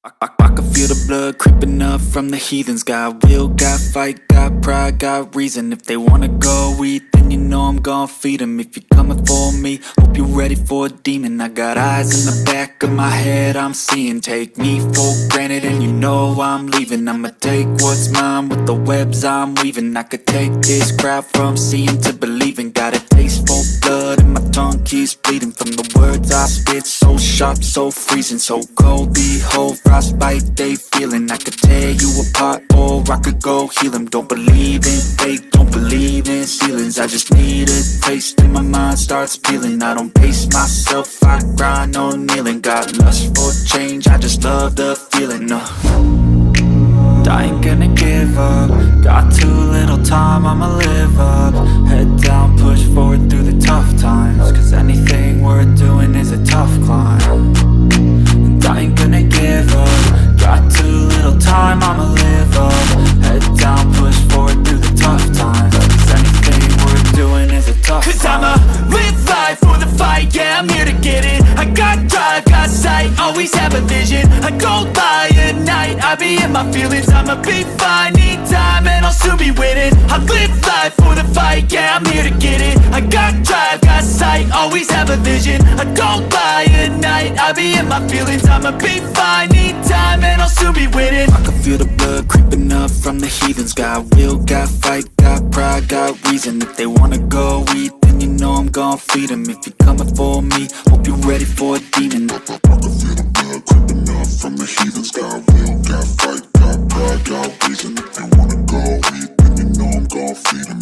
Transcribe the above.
I can feel the blood creeping up from the heathens. Got will, got fight, got pride, got reason. If they wanna go eat, then you know I'm gon' feed them. If you're coming for me, hope you're ready for a demon. I got eyes in the back of my head, I'm seeing. Take me for granted and you know I'm leaving. I'ma take what's mine with the webs I'm weaving. I could take this crowd from seeing to believing. Got a taste for blood and my tongue keeps bleeding from the words I spit. So sharp, so freezing, so cold. Behold, frostbite they feeling. I could tear you apart or I could go heal them. Don't believe in fate, don't believe in ceilings. I just need a taste and my mind starts peeling. I don't pace myself, I grind on kneeling. Got lust for change, I just love the feeling. I ain't gonna give up. Got too little time, I'ma live up. Head down, push forward through the tough times. Cause anything worth doing is a tough climb. And I ain't gonna give up. Got too little time, I'ma live up. Head down, push forward through the tough times. Cause anything worth doing is a tough climb. Cause I'ma live life for the fight, yeah, I'm here to get it. I got drive, got sight, always have a vision. I go by at night, I be in my feelings. I'ma be fine, need time, and I'll soon be winning. I live life for the fight, yeah, I'm here to get it. I got drive, got sight, always have a vision. I go by at night, I be in my feelings. I'ma be fine, need time, and I'll soon be winning. I can feel the blood creeping up from the heathens. Got will, got fight, got pride, got reason. If they wanna go eat, then you know I'm gon' feed them. If you're coming for me, hope you're ready for a demon. I can feel the blood creeping up from the heathens. Got will, got fight, got pride, got reason. If they wanna go eat, then you know I'm gon' feed them.